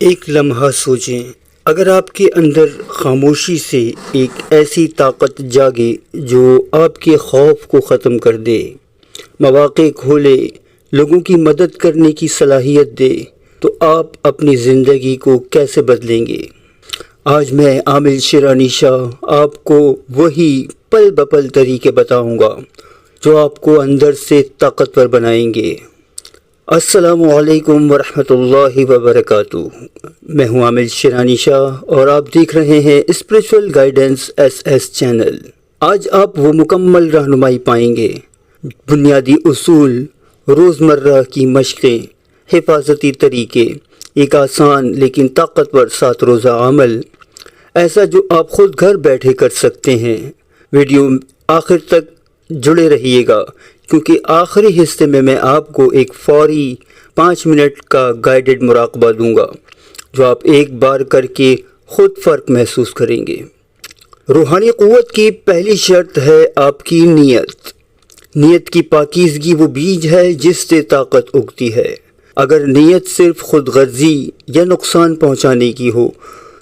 ایک لمحہ سوچیں، اگر آپ کے اندر خاموشی سے ایک ایسی طاقت جاگے جو آپ کے خوف کو ختم کر دے، مواقع کھولے، لوگوں کی مدد کرنے کی صلاحیت دے، تو آپ اپنی زندگی کو کیسے بدلیں گے؟ آج میں عامل شیرانی شاہ آپ کو وہی پل بپل طریقے بتاؤں گا جو آپ کو اندر سے طاقتور بنائیں گے۔ السلام علیکم ورحمۃ اللہ وبرکاتہ۔ میں ہوں عامل شیرانی شاہ اور آپ دیکھ رہے ہیں اسپریچول گائیڈنس ایس چینل۔ آج آپ وہ مکمل رہنمائی پائیں گے، بنیادی اصول، روزمرہ کی مشقیں، حفاظتی طریقے، ایک آسان لیکن طاقتور 7 روزہ عمل، ایسا جو آپ خود گھر بیٹھے کر سکتے ہیں۔ ویڈیو آخر تک جڑے رہیے گا کیونکہ آخری حصے میں آپ کو ایک فوری 5 منٹ کا گائیڈڈ مراقبہ دوں گا جو آپ ایک بار کر کے خود فرق محسوس کریں گے۔ روحانی قوت کی پہلی شرط ہے آپ کی نیت۔ نیت کی پاکیزگی وہ بیج ہے جس سے طاقت اگتی ہے۔ اگر نیت صرف خود غرضی یا نقصان پہنچانے کی ہو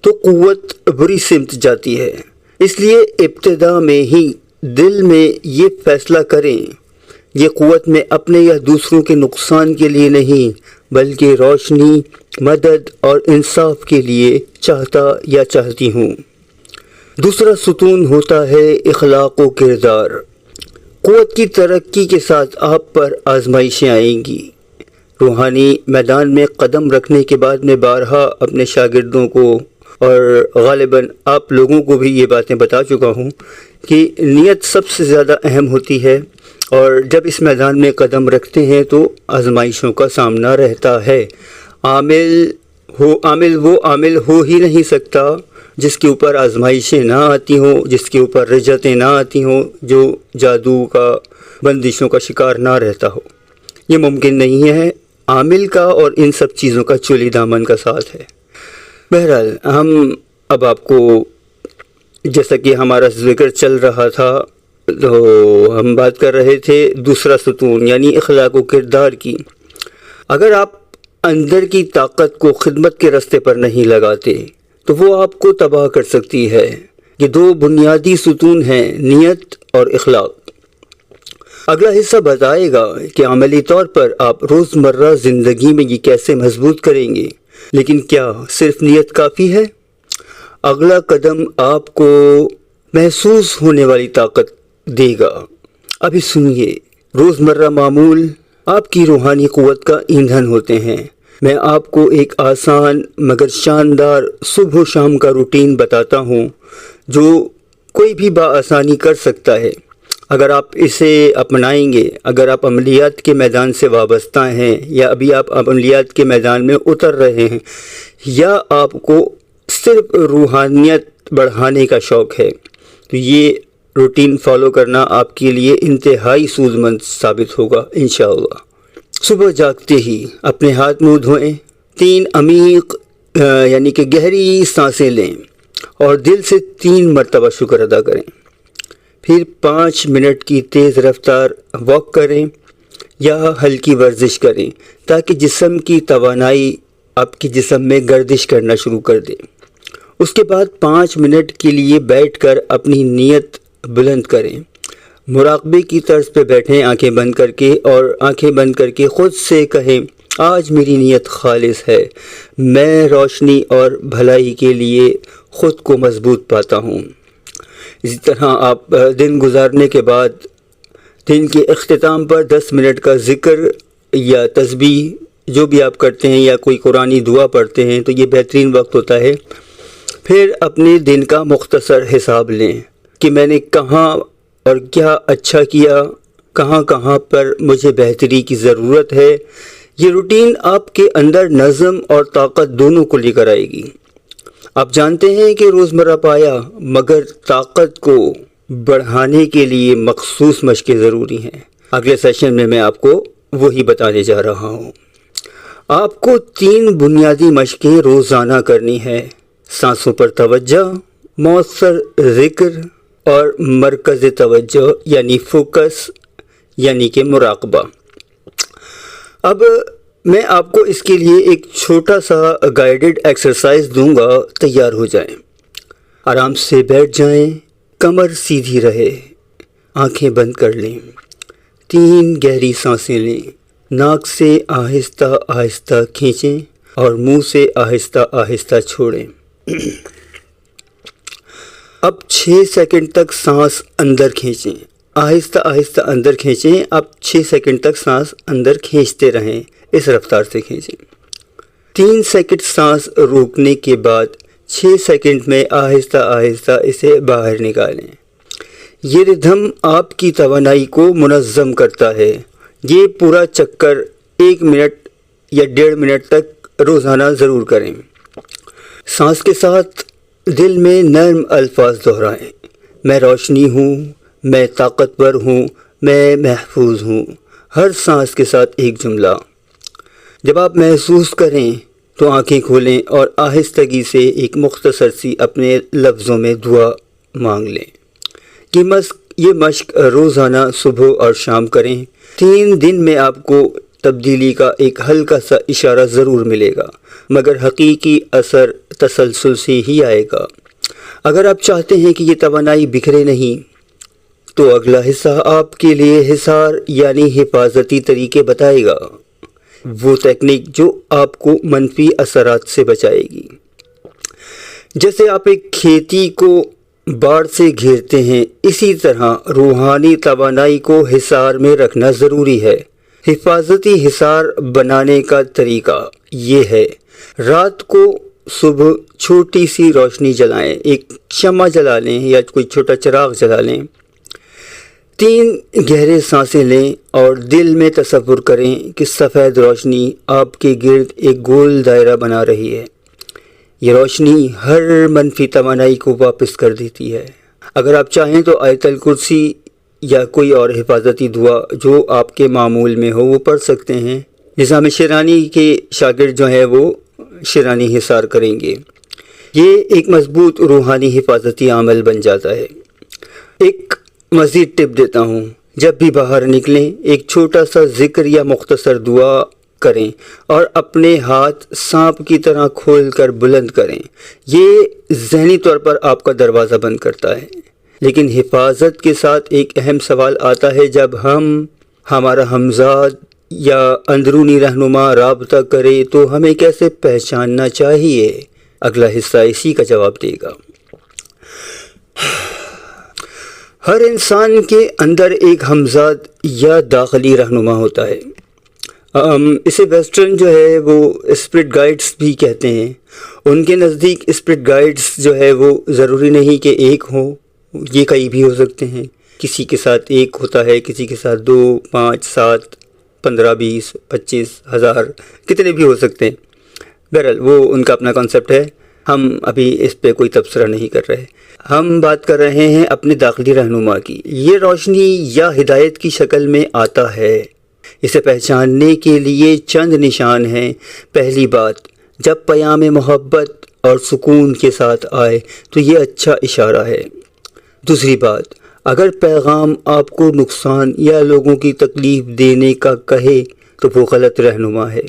تو قوت بری سمت جاتی ہے۔ اس لیے ابتدا میں ہی دل میں یہ فیصلہ کریں، یہ قوت میں اپنے یا دوسروں کے نقصان کے لیے نہیں بلکہ روشنی، مدد اور انصاف کے لیے چاہتا یا چاہتی ہوں۔ دوسرا ستون ہوتا ہے اخلاق و کردار۔ قوت کی ترقی کے ساتھ آپ پر آزمائشیں آئیں گی۔ روحانی میدان میں قدم رکھنے کے بعد میں بارہا اپنے شاگردوں کو اور غالباً آپ لوگوں کو بھی یہ باتیں بتا چکا ہوں کہ نیت سب سے زیادہ اہم ہوتی ہے، اور جب اس میدان میں قدم رکھتے ہیں تو آزمائشوں کا سامنا رہتا ہے۔ عامل وہ عامل ہو ہی نہیں سکتا جس کے اوپر آزمائشیں نہ آتی ہوں، جس کے اوپر رجتیں نہ آتی ہوں، جو جادو کا، بندشوں کا شکار نہ رہتا ہو۔ یہ ممکن نہیں ہے۔ عامل کا اور ان سب چیزوں کا چولی دامن کا ساتھ ہے۔ بہرحال ہم اب آپ کو، جیسا کہ ہمارا ذکر چل رہا تھا، تو ہم بات کر رہے تھے دوسرا ستون یعنی اخلاق و کردار کی۔ اگر آپ اندر کی طاقت کو خدمت کے راستے پر نہیں لگاتے تو وہ آپ کو تباہ کر سکتی ہے۔ یہ 2 بنیادی ستون ہیں، نیت اور اخلاق۔ اگلا حصہ بتائے گا کہ عملی طور پر آپ روزمرہ زندگی میں یہ کیسے مضبوط کریں گے، لیکن کیا صرف نیت کافی ہے؟ اگلا قدم آپ کو محسوس ہونے والی طاقت دے گا۔ ابھی سنیے، روزمرہ معمول آپ کی روحانی قوت کا ایندھن ہوتے ہیں۔ میں آپ کو ایک آسان مگر شاندار صبح و شام کا روٹین بتاتا ہوں جو کوئی بھی بآسانی کر سکتا ہے اگر آپ اسے اپنائیں گے۔ اگر آپ عملیات کے میدان سے وابستہ ہیں، یا ابھی آپ عملیات کے میدان میں اتر رہے ہیں، یا آپ کو صرف روحانیت بڑھانے کا شوق ہے، تو یہ روٹین فالو کرنا آپ کے لیے انتہائی سود مند ثابت ہوگا انشاءاللہ۔ صبح جاگتے ہی اپنے ہاتھ منہ دھوئیں، 3 عمیق یعنی کہ گہری سانسیں لیں اور دل سے 3 مرتبہ شکر ادا کریں۔ پھر 5 منٹ کی تیز رفتار واک کریں یا ہلکی ورزش کریں تاکہ جسم کی توانائی آپ کے جسم میں گردش کرنا شروع کر دے۔ اس کے بعد 5 منٹ کے لیے بیٹھ کر اپنی نیت بلند کریں۔ مراقبے کی طرز پہ بیٹھیں آنکھیں بند کر کے، اور آنکھیں بند کر کے خود سے کہیں، آج میری نیت خالص ہے، میں روشنی اور بھلائی کے لیے خود کو مضبوط پاتا ہوں۔ اسی طرح آپ دن گزارنے کے بعد دن کے اختتام پر 10 منٹ کا ذکر یا تسبیح جو بھی آپ کرتے ہیں، یا کوئی قرآنی دعا پڑھتے ہیں، تو یہ بہترین وقت ہوتا ہے۔ پھر اپنے دن کا مختصر حساب لیں کہ میں نے کہاں اور کیا اچھا کیا، کہاں کہاں پر مجھے بہتری کی ضرورت ہے۔ یہ روٹین آپ کے اندر نظم اور طاقت دونوں کو لے کر آئے گی۔ آپ جانتے ہیں کہ روزمرہ پایا، مگر طاقت کو بڑھانے کے لیے مخصوص مشقیں ضروری ہیں۔ اگلے سیشن میں آپ کو وہی بتانے جا رہا ہوں۔ آپ کو 3 بنیادی مشقیں روزانہ کرنی ہے: سانسوں پر توجہ، مؤثر ذکر اور مرکز توجہ یعنی فوکس یعنی کہ مراقبہ۔ اب میں آپ کو اس کے لیے ایک چھوٹا سا گائیڈڈ ایکسرسائز دوں گا، تیار ہو جائیں، آرام سے بیٹھ جائیں، کمر سیدھی رہے، آنکھیں بند کر لیں، 3 گہری سانسیں لیں، ناک سے آہستہ آہستہ کھینچیں اور منہ سے آہستہ آہستہ چھوڑیں۔ اب 6 سیکنڈ تک سانس اندر کھینچیں، آہستہ آہستہ اندر کھینچیں۔ اب 6 سیکنڈ تک سانس اندر کھینچتے رہیں، اس رفتار سے کھینچیں۔ 3 سیکنڈ سانس روکنے کے بعد 6 سیکنڈ میں آہستہ آہستہ اسے باہر نکالیں۔ یہ ردھم آپ کی توانائی کو منظم کرتا ہے۔ یہ پورا چکر 1 منٹ یا 1.5 منٹ تک روزانہ ضرور کریں۔ سانس کے ساتھ دل میں نرم الفاظ دہرائیں، میں روشنی ہوں، میں طاقتور ہوں، میں محفوظ ہوں۔ ہر سانس کے ساتھ ایک جملہ۔ جب آپ محسوس کریں تو آنکھیں کھولیں اور آہستگی سے ایک مختصر سی اپنے لفظوں میں دعا مانگ لیں۔ یہ مشق روزانہ صبح اور شام کریں۔ 3 دن میں آپ کو تبدیلی کا ایک ہلکا سا اشارہ ضرور ملے گا، مگر حقیقی اثر تسلسل سے ہی آئے گا۔ اگر آپ چاہتے ہیں کہ یہ توانائی بکھرے نہیں، تو اگلا حصہ آپ کے لیے حصار یعنی حفاظتی طریقے بتائے گا، وہ تکنیک جو آپ کو منفی اثرات سے بچائے گی۔ جیسے آپ ایک کھیتی کو باڑ سے گھیرتے ہیں، اسی طرح روحانی توانائی کو حصار میں رکھنا ضروری ہے۔ حفاظتی حصار بنانے کا طریقہ یہ ہے: رات کو صبح چھوٹی سی روشنی جلائیں، ایک شمع جلا لیں یا کوئی چھوٹا چراغ جلا لیں، 3 گہرے سانسیں لیں اور دل میں تصور کریں کہ سفید روشنی آپ کے گرد ایک گول دائرہ بنا رہی ہے۔ یہ روشنی ہر منفی توانائی کو واپس کر دیتی ہے۔ اگر آپ چاہیں تو آیت الکرسی یا کوئی اور حفاظتی دعا جو آپ کے معمول میں ہو وہ پڑھ سکتے ہیں۔ نظام شیرانی کے شاگرد جو ہیں وہ شیرانی حصار کریں گے۔ یہ ایک مضبوط روحانی حفاظتی عمل بن جاتا ہے۔ ایک مزید ٹپ دیتا ہوں، جب بھی باہر نکلیں ایک چھوٹا سا ذکر یا مختصر دعا کریں اور اپنے ہاتھ سانپ کی طرح کھول کر بلند کریں۔ یہ ذہنی طور پر آپ کا دروازہ بند کرتا ہے، لیکن حفاظت کے ساتھ ایک اہم سوال آتا ہے، جب ہمارا ہمزاد یا اندرونی رہنما رابطہ کرے تو ہمیں کیسے پہچاننا چاہیے؟ اگلا حصہ اسی کا جواب دے گا۔ ہر انسان کے اندر ایک ہمزاد یا داخلی رہنما ہوتا ہے۔ اسے ویسٹرن جو ہے وہ اسپرٹ گائیڈز بھی کہتے ہیں۔ ان کے نزدیک اسپرٹ گائیڈز جو ہے وہ ضروری نہیں کہ ایک ہوں، یہ کئی بھی ہو سکتے ہیں۔ کسی کے ساتھ ایک ہوتا ہے، کسی کے ساتھ 2، 5، 7، 15، 20، 25 ہزار، کتنے بھی ہو سکتے ہیں۔ بہرحال وہ ان کا اپنا کنسیپٹ ہے، ہم ابھی اس پہ کوئی تبصرہ نہیں کر رہے۔ ہم بات کر رہے ہیں اپنے داخلی رہنما کی۔ یہ روشنی یا ہدایت کی شکل میں آتا ہے۔ اسے پہچاننے کے لیے چند نشان ہیں۔ پہلی بات، جب پیام محبت اور سکون کے ساتھ آئے تو یہ اچھا اشارہ ہے۔ دوسری بات، اگر پیغام آپ کو نقصان یا لوگوں کی تکلیف دینے کا کہے تو وہ غلط رہنما ہے۔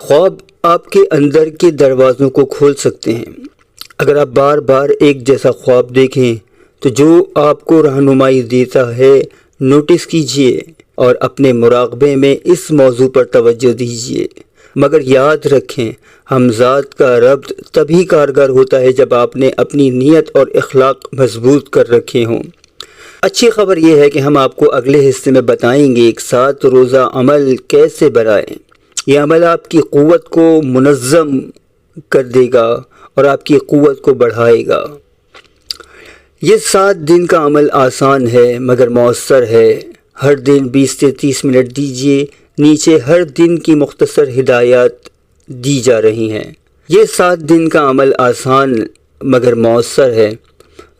خواب آپ کے اندر کے دروازوں کو کھول سکتے ہیں۔ اگر آپ بار بار ایک جیسا خواب دیکھیں تو جو آپ کو رہنمائی دیتا ہے نوٹس کیجئے اور اپنے مراقبے میں اس موضوع پر توجہ دیجئے۔ مگر یاد رکھیں، ہمزاد کا ربط تبھی کارگر ہوتا ہے جب آپ نے اپنی نیت اور اخلاق مضبوط کر رکھے ہوں۔ اچھی خبر یہ ہے کہ ہم آپ کو اگلے حصے میں بتائیں گے ایک 7 روزہ عمل کیسے بنائیں۔ یہ عمل آپ کی قوت کو منظم کر دے گا اور آپ کی قوت کو بڑھائے گا۔ یہ 7 دن کا عمل آسان ہے مگر مؤثر ہے۔ ہر دن 20 سے 30 منٹ دیجیے۔ نیچے ہر دن کی مختصر ہدایات دی جا رہی ہیں۔ یہ 7 دن کا عمل آسان مگر مؤثر ہے۔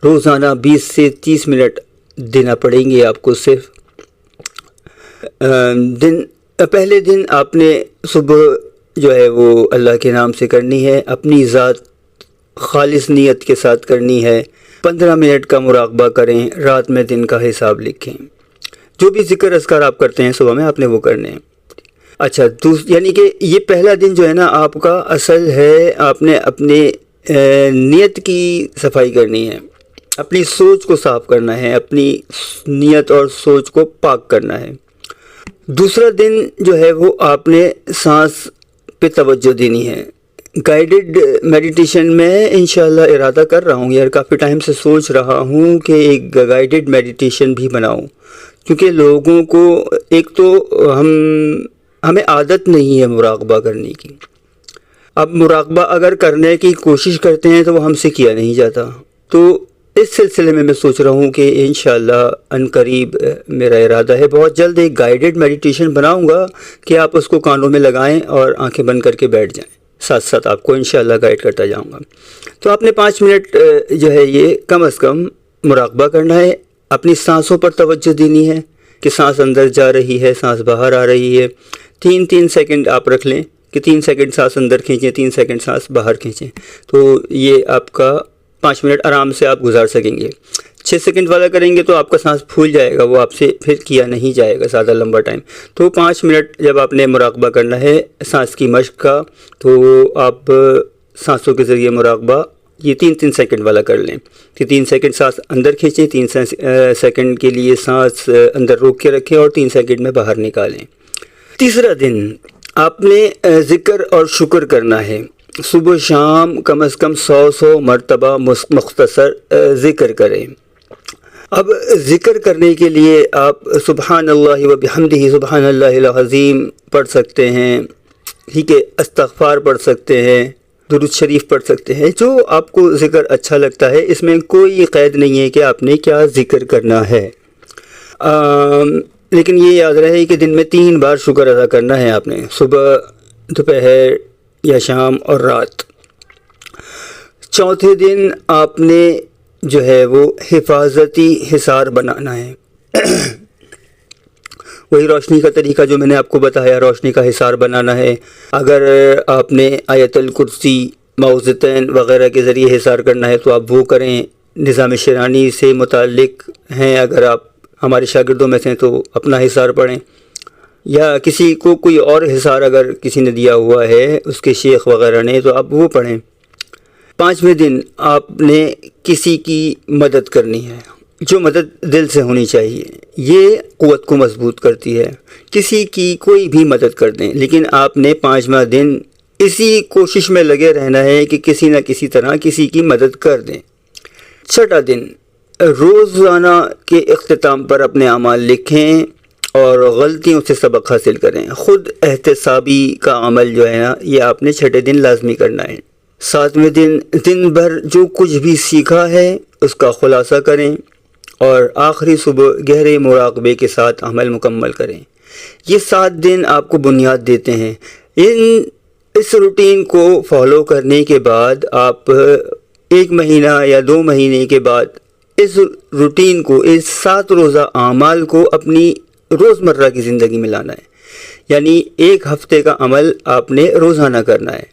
روزانہ 20 سے 30 منٹ دینا پڑیں گے آپ کو صرف۔ پہلے دن آپ نے صبح جو ہے وہ اللہ کے نام سے کرنی ہے، اپنی ذات خالص نیت کے ساتھ کرنی ہے۔ 15 منٹ کا مراقبہ کریں، رات میں دن کا حساب لکھیں۔ جو بھی ذکر اذکار آپ کرتے ہیں صبح میں آپ نے وہ کرنے ہیں۔ اچھا یعنی کہ یہ پہلا دن جو ہے نا آپ کا اصل ہے آپ نے اپنے نیت کی صفائی کرنی ہے، اپنی سوچ کو صاف کرنا ہے، اپنی نیت اور سوچ کو پاک کرنا ہے۔ دوسرا دن جو ہے وہ آپ نے سانس پہ توجہ دینی ہے۔ گائیڈڈ میڈیٹیشن میں انشاءاللہ ارادہ کر رہا ہوں یار، کافی ٹائم سے سوچ رہا ہوں کہ ایک گائیڈڈ میڈیٹیشن بھی بناؤں، کیونکہ لوگوں کو ایک تو ہمیں عادت نہیں ہے مراقبہ کرنے کی۔ اب مراقبہ اگر کرنے کی کوشش کرتے ہیں تو وہ ہم سے کیا نہیں جاتا، تو اس سلسلے میں سوچ رہا ہوں کہ انشاءاللہ ان قریب میرا ارادہ ہے بہت جلد ایک گائیڈڈ میڈیٹیشن بناؤں گا کہ آپ اس کو کانوں میں لگائیں اور آنکھیں بند کر کے بیٹھ جائیں، ساتھ ساتھ آپ کو انشاءاللہ گائیڈ کرتا جاؤں گا۔ تو آپ نے 5 منٹ جو ہے یہ کم از کم مراقبہ کرنا ہے، اپنی سانسوں پر توجہ دینی ہے کہ سانس اندر جا رہی ہے، سانس باہر آ رہی ہے۔ 3 سیکنڈ آپ رکھ لیں کہ 3 سیکنڈ سانس اندر کھینچیں، 3 سیکنڈ سانس باہر کھینچیں، تو یہ آپ کا 5 منٹ آرام سے آپ گزار سکیں گے۔ 6 سیکنڈ والا کریں گے تو آپ کا سانس پھول جائے گا، وہ آپ سے پھر کیا نہیں جائے گا زیادہ لمبا ٹائم۔ تو 5 منٹ جب آپ نے مراقبہ کرنا ہے سانس کی مشق کا، تو آپ سانسوں کے ذریعے مراقبہ یہ 3 سیکنڈ والا کر لیں کہ 3 سیکنڈ سانس اندر کھینچیں، 3 سیکنڈ کے لیے سانس اندر روک کے رکھیں اور 3 سیکنڈ میں باہر نکالیں۔ تیسرا دن آپ نے ذکر اور شکر کرنا ہے، صبح شام کم از کم 100 مرتبہ مختصر ذکر کریں۔ اب ذکر کرنے کے لیے آپ سبحان اللہ و بحمدہ سبحان اللہ العظیم پڑھ سکتے ہیں، ٹھیک ہے، استغفار پڑھ سکتے ہیں، درود شریف پڑھ سکتے ہیں، جو آپ کو ذکر اچھا لگتا ہے، اس میں کوئی قید نہیں ہے کہ آپ نے کیا ذکر کرنا ہے۔ لیکن یہ یاد رہے کہ دن میں 3 بار شکر ادا کرنا ہے آپ نے، صبح، دوپہر یا شام اور رات۔ چوتھے دن آپ نے جو ہے وہ حفاظتی حصار بنانا ہے، وہی روشنی کا طریقہ جو میں نے آپ کو بتایا، روشنی کا حصار بنانا ہے۔ اگر آپ نے آیت الکرسی، معوذتین وغیرہ کے ذریعے حصار کرنا ہے تو آپ وہ کریں۔ نظام شرانی سے متعلق ہیں اگر آپ ہمارے شاگردوں میں سے تو اپنا حصار پڑھیں، یا کسی کو کوئی اور حصار اگر کسی نے دیا ہوا ہے اس کے شیخ وغیرہ نے تو آپ وہ پڑھیں۔ 5ویں دن آپ نے کسی کی مدد کرنی ہے، جو مدد دل سے ہونی چاہیے، یہ قوت کو مضبوط کرتی ہے۔ کسی کی کوئی بھی مدد کر دیں، لیکن آپ نے 5واں دن اسی کوشش میں لگے رہنا ہے کہ کسی نہ کسی طرح کسی کی مدد کر دیں۔ 6واں دن روزانہ کے اختتام پر اپنے اعمال لکھیں اور غلطیوں سے سبق حاصل کریں۔ خود احتسابی کا عمل جو ہے نا یہ آپ نے 6 دن لازمی کرنا ہے۔ 7ویں دن دن بھر جو کچھ بھی سیکھا ہے اس کا خلاصہ کریں اور آخری صبح گہرے مراقبے کے ساتھ عمل مکمل کریں۔ یہ 7 دن آپ کو بنیاد دیتے ہیں۔ اس روٹین کو فالو کرنے کے بعد آپ 1 مہینہ یا 2 مہینے کے بعد اس روٹین کو، اس 7 روزہ اعمال کو اپنی روزمرہ کی زندگی میں لانا ہے، یعنی 1 ہفتے کا عمل آپ نے روزانہ کرنا ہے۔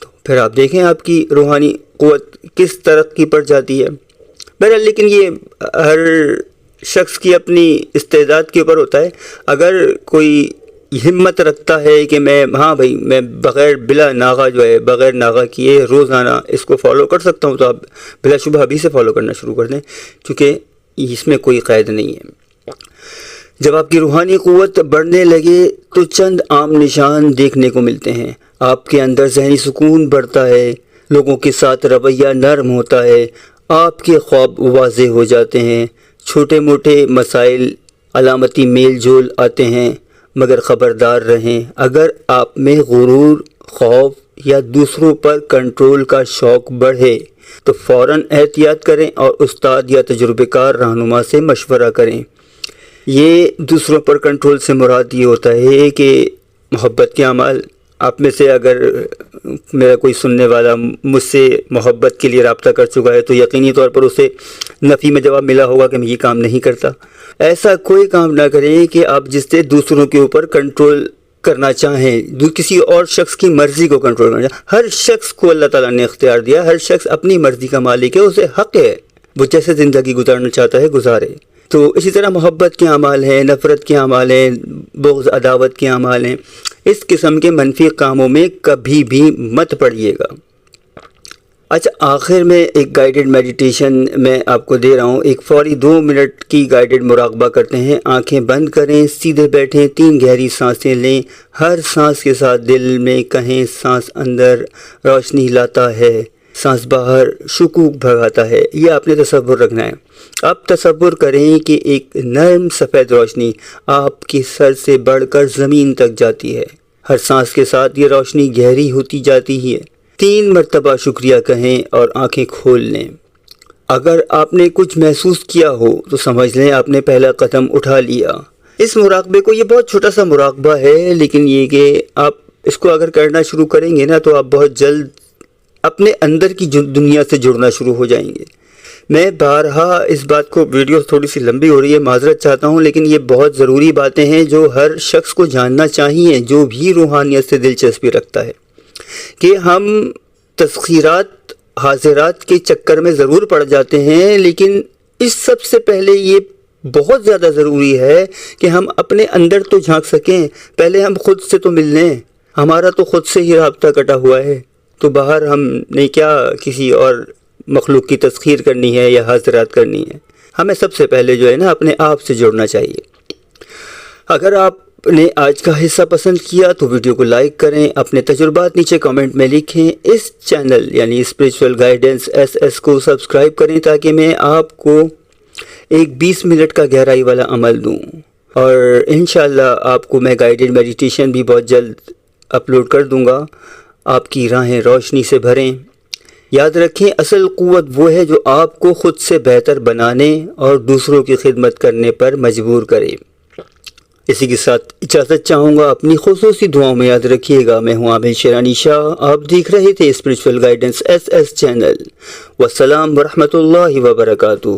تو پھر آپ دیکھیں آپ کی روحانی قوت کس ترقی پر جاتی ہے۔ بہرحال لیکن یہ ہر شخص کی اپنی استعداد کے اوپر ہوتا ہے۔ اگر کوئی ہمت رکھتا ہے کہ میں بغیر بلا ناغہ جو ہے بغیر ناغہ کیے روزانہ اس کو فالو کر سکتا ہوں، تو آپ بلا شبہ ابھی سے فالو کرنا شروع کر دیں، کیونکہ اس میں کوئی قید نہیں ہے۔ جب آپ کی روحانی قوت بڑھنے لگے تو چند عام نشان دیکھنے کو ملتے ہیں۔ آپ کے اندر ذہنی سکون بڑھتا ہے، لوگوں کے ساتھ رویہ نرم ہوتا ہے، آپ کے خواب واضح ہو جاتے ہیں، چھوٹے موٹے مسائل علامتی میل جول آتے ہیں، مگر خبردار رہیں اگر آپ میں غرور، خوف یا دوسروں پر کنٹرول کا شوق بڑھے تو فوراً احتیاط کریں اور استاد یا تجربہ کار رہنما سے مشورہ کریں۔ یہ دوسروں پر کنٹرول سے مراد یہ ہوتا ہے کہ محبت کے اعمال، آپ میں سے اگر میرا کوئی سننے والا مجھ سے محبت کے لیے رابطہ کر چکا ہے تو یقینی طور پر اسے نفی میں جواب ملا ہوگا کہ میں یہ کام نہیں کرتا۔ ایسا کوئی کام نہ کریں کہ آپ جس سے دوسروں کے اوپر کنٹرول کرنا چاہیں، کسی اور شخص کی مرضی کو کنٹرول کرنا چاہیں۔ ہر شخص کو اللہ تعالیٰ نے اختیار دیا، ہر شخص اپنی مرضی کا مالک ہے، اسے حق ہے وہ جیسے زندگی گزارنا چاہتا ہے گزارے۔ تو اسی طرح محبت کے اعمال ہیں، نفرت کے اعمال ہیں، بغض عداوت کے اعمال ہیں، اس قسم کے منفی کاموں میں کبھی بھی مت پڑیے گا۔ اچھا، آخر میں ایک گائیڈڈ میڈیٹیشن میں آپ کو دے رہا ہوں۔ ایک فوری 2 منٹ کی گائیڈڈ مراقبہ کرتے ہیں۔ آنکھیں بند کریں، سیدھے بیٹھیں، 3 گہری سانسیں لیں۔ ہر سانس کے ساتھ دل میں کہیں سانس اندر روشنی لاتا ہے، سانس باہر شکوک بھگاتا ہے۔ یہ آپ نے تصور رکھنا ہے۔ اب تصور کریں کہ ایک نرم سفید روشنی آپ کے سر سے بڑھ کر زمین تک جاتی ہے۔ ہر سانس کے ساتھ یہ روشنی گہری ہوتی جاتی ہے۔ 3 مرتبہ شکریہ کہیں اور آنکھیں کھول لیں۔ اگر آپ نے کچھ محسوس کیا ہو تو سمجھ لیں آپ نے پہلا قدم اٹھا لیا۔ اس مراقبے کو، یہ بہت چھوٹا سا مراقبہ ہے، لیکن یہ کہ آپ اس کو اگر کرنا شروع کریں گے نا تو آپ بہت جلد اپنے اندر کی دنیا سے جڑنا شروع ہو جائیں گے۔ میں بارہا اس بات کو، ویڈیو تھوڑی سی لمبی ہو رہی ہے، معذرت چاہتا ہوں، لیکن یہ بہت ضروری باتیں ہیں جو ہر شخص کو جاننا چاہیے جو بھی روحانیت سے دلچسپی رکھتا ہے، کہ ہم تسخیرات حاضرات کے چکر میں ضرور پڑ جاتے ہیں، لیکن اس سب سے پہلے یہ بہت زیادہ ضروری ہے کہ ہم اپنے اندر تو جھانک سکیں۔ پہلے ہم خود سے تو مل لیں۔ ہمارا تو خود سے ہی رابطہ کٹا ہوا ہے، تو باہر ہم نے کیا کسی اور مخلوق کی تسخیر کرنی ہے یا حاضرات کرنی ہے؟ ہمیں سب سے پہلے جو ہے نا اپنے آپ سے جڑنا چاہیے۔ اگر آپ نے آج کا حصہ پسند کیا تو ویڈیو کو لائک کریں، اپنے تجربات نیچے کمنٹ میں لکھیں۔ اس چینل یعنی اسپریچول گائیڈنس SS کو سبسکرائب کریں تاکہ میں آپ کو ایک 20 منٹ کا گہرائی والا عمل دوں، اور انشاءاللہ آپ کو میں گائیڈڈ میڈیٹیشن بھی بہت جلد اپلوڈ کر دوں گا۔ آپ کی راہیں روشنی سے بھریں۔ یاد رکھیں، اصل قوت وہ ہے جو آپ کو خود سے بہتر بنانے اور دوسروں کی خدمت کرنے پر مجبور کرے۔ اسی کے ساتھ اجازت چاہوں گا، اپنی خصوصی دعاؤں میں یاد رکھیے گا۔ میں ہوں عامر شیرانی شاہ، آپ دیکھ رہے تھے اسپریچول گائیڈنس SS چینل۔ والسلام ورحمۃ اللہ وبرکاتہ۔